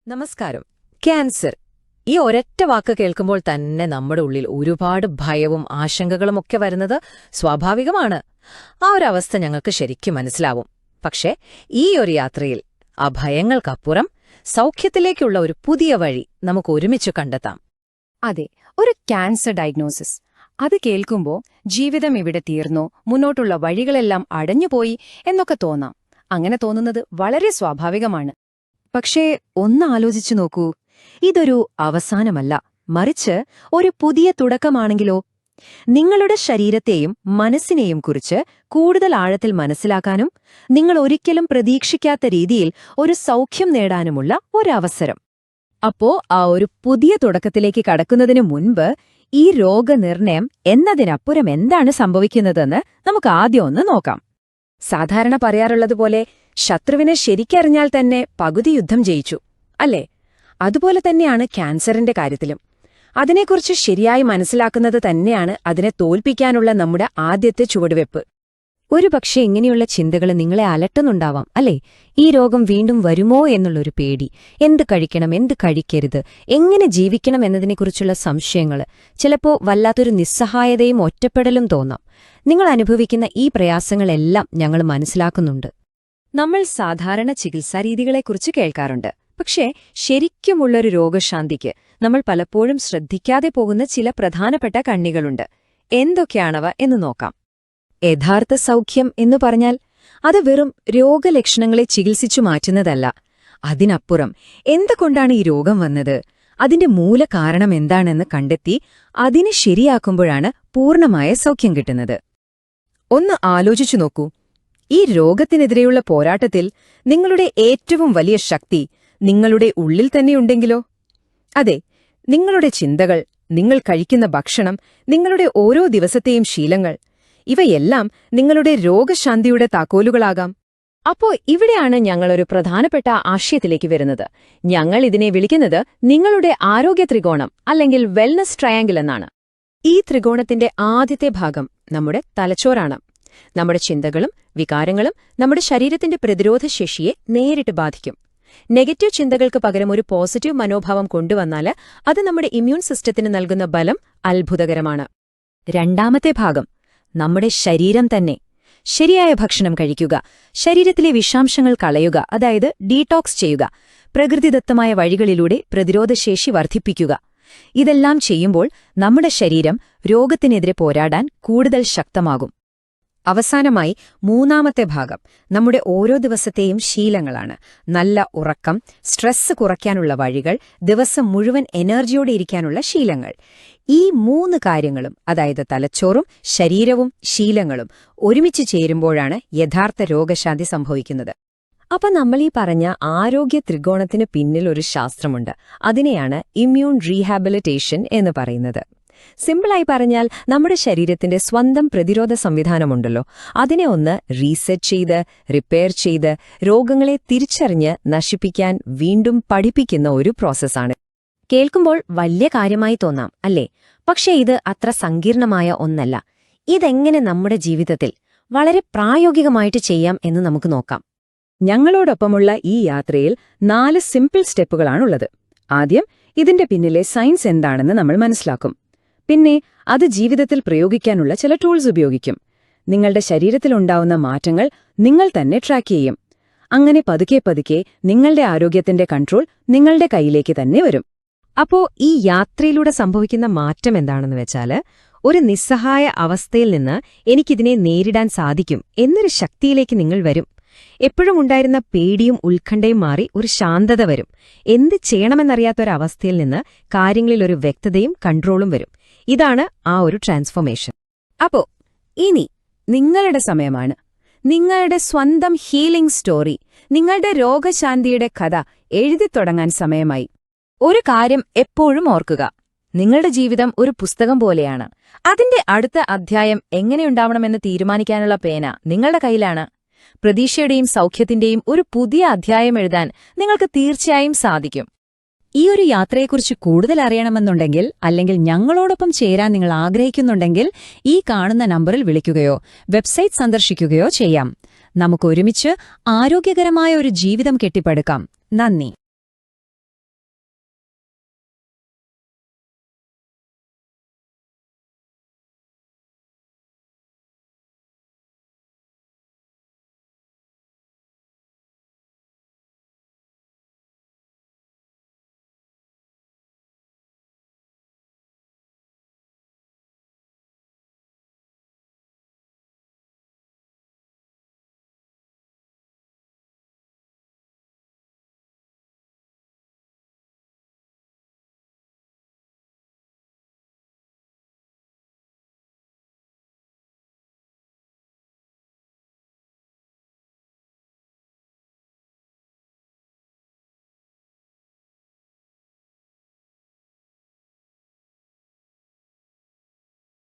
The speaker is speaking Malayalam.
നമസ്കാരം. ക്യാൻസർ ഈ ഒരൊറ്റ വാക്ക് കേൾക്കുമ്പോൾ തന്നെ നമ്മുടെ ഉള്ളിൽ ഒരുപാട് ഭയവും ആശങ്കകളും ഒക്കെ വരുന്നത് സ്വാഭാവികമാണ്. ആ ഒരവസ്ഥ ഞങ്ങൾക്ക് ശരിക്കും മനസ്സിലാവും. പക്ഷേ ഈ ഒരു യാത്രയിൽ ആ ഭയങ്ങൾക്കപ്പുറം സൗഖ്യത്തിലേക്കുള്ള ഒരു പുതിയ വഴി നമുക്ക് ഒരുമിച്ച് കണ്ടെത്താം. അതെ, ഒരു ക്യാൻസർ ഡയഗ്നോസിസ്. അത് കേൾക്കുമ്പോൾ ജീവിതം ഇവിടെ തീർന്നോ, മുന്നോട്ടുള്ള വഴികളെല്ലാം അടഞ്ഞുപോയി എന്നൊക്കെ തോന്നാം. അങ്ങനെ തോന്നുന്നത് വളരെ സ്വാഭാവികമാണ്. പക്ഷേ ഒന്ന് ആലോചിച്ചു നോക്കൂ, ഇതൊരു അവസാനമല്ല, മറിച്ച് ഒരു പുതിയ തുടക്കമാണെങ്കിലോ? നിങ്ങളുടെ ശരീരത്തെയും മനസ്സിനെയും കുറിച്ച് കൂടുതൽ ആഴത്തിൽ മനസ്സിലാക്കാനും നിങ്ങൾ ഒരിക്കലും പ്രതീക്ഷിക്കാത്ത രീതിയിൽ ഒരു സൗഖ്യം നേടാനുമുള്ള ഒരവസരം. അപ്പോ ആ ഒരു പുതിയ തുടക്കത്തിലേക്ക് കടക്കുന്നതിനു മുൻപ് ഈ രോഗനിർണയം എന്നതിനപ്പുറം എന്താണ് സംഭവിക്കുന്നതെന്ന് നമുക്ക് ആദ്യം ഒന്ന് നോക്കാം. സാധാരണ പറയാറുള്ളതുപോലെ ശത്രുവിനെ ശരിക്കറിഞ്ഞാൽ തന്നെ പകുതി യുദ്ധം ജയിച്ചു, അല്ലേ? അതുപോലെ തന്നെയാണ് ക്യാൻസറിന്റെ കാര്യത്തിലും. അതിനെക്കുറിച്ച് ശരിയായി മനസ്സിലാക്കുന്നത് തന്നെയാണ് അതിനെ തോൽപ്പിക്കാനുള്ള നമ്മുടെ ആദ്യത്തെ ചുവടുവെപ്പ്. ഒരുപക്ഷെ ഇങ്ങനെയുള്ള ചിന്തകൾ നിങ്ങളെ അലട്ടുന്നുണ്ടാവാം, അല്ലേ? ഈ രോഗം വീണ്ടും വരുമോ എന്നുള്ളൊരു പേടി, എന്ത് കഴിക്കണം, എന്ത് കഴിക്കരുത്, എങ്ങനെ ജീവിക്കണം എന്നതിനെക്കുറിച്ചുള്ള സംശയങ്ങൾ, ചിലപ്പോൾ വല്ലാത്തൊരു നിസ്സഹായതയും ഒറ്റപ്പെടലും തോന്നാം. നിങ്ങൾ അനുഭവിക്കുന്ന ഈ പ്രയാസങ്ങളെല്ലാം ഞങ്ങൾ മനസ്സിലാക്കുന്നുണ്ട്. നമ്മൾ സാധാരണ ചികിത്സാരീതികളെക്കുറിച്ച് കേൾക്കാറുണ്ട്. പക്ഷേ ശരിക്കുമുള്ളൊരു രോഗശാന്തിക്ക് നമ്മൾ പലപ്പോഴും ശ്രദ്ധിക്കാതെ പോകുന്ന ചില പ്രധാനപ്പെട്ട കണ്ണികളുണ്ട്. എന്തൊക്കെയാണവ എന്ന് നോക്കാം. യഥാർത്ഥ സൗഖ്യം എന്നു പറഞ്ഞാൽ അത് വെറും രോഗലക്ഷണങ്ങളെ ചികിത്സിച്ചു മാറ്റുന്നതല്ല. അതിനപ്പുറം എന്തുകൊണ്ടാണ് ഈ രോഗം വന്നത്, അതിന്റെ മൂലകാരണം എന്താണെന്ന് കണ്ടെത്തി അതിനെ ശരിയാക്കുമ്പോഴാണ് പൂർണ്ണമായ സൗഖ്യം കിട്ടുന്നത്. ഒന്ന് ആലോചിച്ചു നോക്കൂ, ഈ രോഗത്തിനെതിരെയുള്ള പോരാട്ടത്തിൽ നിങ്ങളുടെ ഏറ്റവും വലിയ ശക്തി നിങ്ങളുടെ ഉള്ളിൽ തന്നെയുണ്ടെങ്കിലോ? അതെ, നിങ്ങളുടെ ചിന്തകൾ, നിങ്ങൾ കഴിക്കുന്ന ഭക്ഷണം, നിങ്ങളുടെ ഓരോ ദിവസത്തെയും ശീലങ്ങൾ, ഇവയെല്ലാം നിങ്ങളുടെ രോഗശാന്തിയുടെ താക്കോലുകളാകാം. അപ്പോ ഇവിടെയാണ് ഞങ്ങളൊരു പ്രധാനപ്പെട്ട ആശയത്തിലേക്ക് വരുന്നത്. ഞങ്ങൾ ഇതിനെ വിളിക്കുന്നത് നിങ്ങളുടെ ആരോഗ്യ ത്രികോണം അല്ലെങ്കിൽ വെൽനസ് ട്രയാങ്കിൾ എന്നാണ്. ഈ ത്രികോണത്തിന്റെ ആദ്യത്തെ ഭാഗം നമ്മുടെ തലച്ചോറാണ്. നമ്മുടെ ചിന്തകളും വികാരങ്ങളും നമ്മുടെ ശരീരത്തിന്റെ പ്രതിരോധശേഷിയെ നേരിട്ട് ബാധിക്കും. നെഗറ്റീവ് ചിന്തകൾക്ക് പകരം ഒരു പോസിറ്റീവ് മനോഭാവം കൊണ്ടുവന്നാൽ അത് നമ്മുടെ ഇമ്മ്യൂൺ സിസ്റ്റത്തിന് നൽകുന്ന ബലം അത്ഭുതകരമാണ്. രണ്ടാമത്തെ ഭാഗം നമ്മുടെ ശരീരം തന്നെ. ശരിയായ ഭക്ഷണം കഴിക്കുക, ശരീരത്തിലെ വിഷാംശങ്ങൾ കളയുക, അതായത് ഡീടോക്സ് ചെയ്യുക, പ്രകൃതിദത്തമായ വഴികളിലൂടെ പ്രതിരോധശേഷി വർദ്ധിപ്പിക്കുക. ഇതെല്ലാം ചെയ്യുമ്പോൾ നമ്മുടെ ശരീരം രോഗത്തിനെതിരെ പോരാടാൻ കൂടുതൽ ശക്തമാകും. അവസാനമായി മൂന്നാമത്തെ ഭാഗം നമ്മുടെ ഓരോ ദിവസത്തെയും ശീലങ്ങളാണ്. നല്ല ഉറക്കം, സ്ട്രെസ് കുറയ്ക്കാനുള്ള വഴികൾ, ദിവസം മുഴുവൻ എനർജിയോടെ ഇരിക്കാനുള്ള ശീലങ്ങൾ. ഈ മൂന്ന് കാര്യങ്ങളും, അതായത് തലച്ചോറും ശരീരവും ശീലങ്ങളും ഒരുമിച്ച് ചേരുമ്പോഴാണ് യഥാർത്ഥ രോഗശാന്തി സംഭവിക്കുന്നത്. അപ്പൊ നമ്മളീ പറഞ്ഞ ആരോഗ്യ ത്രികോണത്തിന് പിന്നിൽ ഒരു ശാസ്ത്രമുണ്ട്. അതിനെയാണ് ഇമ്മ്യൂൺ റീഹാബിലിറ്റേഷൻ എന്ന് പറയുന്നത്. സിമ്പിളായി പറഞ്ഞാൽ നമ്മുടെ ശരീരത്തിന്റെ സ്വന്തം പ്രതിരോധ സംവിധാനമുണ്ടല്ലോ, അതിനെ ഒന്ന് റീസെറ്റ് ചെയ്ത്, റിപ്പയർ ചെയ്ത്, രോഗങ്ങളെ തിരിച്ചറിഞ്ഞ് നശിപ്പിക്കാൻ വീണ്ടും പഠിപ്പിക്കുന്ന ഒരു പ്രോസസ്സാണ്. കേൾക്കുമ്പോൾ വലിയ കാര്യമായി തോന്നാം, അല്ലേ? പക്ഷേ ഇത് അത്ര സങ്കീർണമായ ഒന്നല്ല. ഇതെങ്ങനെ നമ്മുടെ ജീവിതത്തിൽ വളരെ പ്രായോഗികമായിട്ട് ചെയ്യാം എന്ന് നമുക്ക് നോക്കാം. ഞങ്ങളോടൊപ്പമുള്ള ഈ യാത്രയിൽ 4 സിമ്പിൾ സ്റ്റെപ്പുകളാണുള്ളത്. ആദ്യം ഇതിന്റെ പിന്നിലെ സയൻസ് എന്താണെന്ന് നമ്മൾ മനസ്സിലാക്കും. പിന്നെ അത് ജീവിതത്തിൽ പ്രയോഗിക്കാനുള്ള ചില ടൂൾസ് ഉപയോഗിക്കും. നിങ്ങളുടെ ശരീരത്തിലുണ്ടാവുന്ന മാറ്റങ്ങൾ നിങ്ങൾ തന്നെ ട്രാക്ക് ചെയ്യും. അങ്ങനെ പതുക്കെ പതുക്കെ നിങ്ങളുടെ ആരോഗ്യത്തിന്റെ കൺട്രോൾ നിങ്ങളുടെ കയ്യിലേക്ക് തന്നെ വരും. അപ്പോ ഈ യാത്രയിലൂടെ സംഭവിക്കുന്ന മാറ്റം എന്താണെന്ന് വെച്ചാല്, ഒരു നിസ്സഹായ അവസ്ഥയിൽ നിന്ന് എനിക്കിതിനെ നേരിടാൻ സാധിക്കും എന്നൊരു ശക്തിയിലേക്ക് നിങ്ങൾ വരും. എപ്പോഴും ഉണ്ടായിരുന്ന പേടിയും ഉത്കണ്ഠയും മാറി ഒരു ശാന്തത വരും. എന്ത് ചെയ്യണമെന്നറിയാത്തൊരവസ്ഥയിൽ നിന്ന് കാര്യങ്ങളിൽ ഒരു വ്യക്തതയും കൺട്രോളും വരും. ഇതാണ് ആ ഒരു ട്രാൻസ്ഫോർമേഷൻ. അപ്പോ ഇനി നിങ്ങളുടെ സമയമാണ്. നിങ്ങളുടെ സ്വന്തം ഹീലിംഗ് സ്റ്റോറി, നിങ്ങളുടെ രോഗശാന്തിയുടെ കഥ എഴുതിത്തുടങ്ങാൻ സമയമായി. ഒരു കാര്യം എപ്പോഴും ഓർക്കുക, നിങ്ങളുടെ ജീവിതം ഒരു പുസ്തകം പോലെയാണ്. അതിന്റെ അടുത്ത അധ്യായം എങ്ങനെയുണ്ടാവണമെന്ന് തീരുമാനിക്കാനുള്ള പേന നിങ്ങളുടെ കയ്യിലാണ്. പ്രതീക്ഷയുടെയും സൗഖ്യത്തിന്റെയും ഒരു പുതിയ അധ്യായം എഴുതാൻ നിങ്ങൾക്ക് തീർച്ചയായും സാധിക്കും. ഈ ഒരു യാത്രയെക്കുറിച്ച് കൂടുതൽ അറിയണമെന്നുണ്ടെങ്കിൽ, അല്ലെങ്കിൽ ഞങ്ങളോടൊപ്പം ചേരാൻ നിങ്ങൾ ആഗ്രഹിക്കുന്നുണ്ടെങ്കിൽ, ഈ കാണുന്ന നമ്പറിൽ വിളിക്കുകയോ വെബ്സൈറ്റ് സന്ദർശിക്കുകയോ ചെയ്യാം. നമുക്കൊരുമിച്ച് ആരോഗ്യകരമായ ഒരു ജീവിതം കെട്ടിപ്പടുക്കാം. നന്ദി.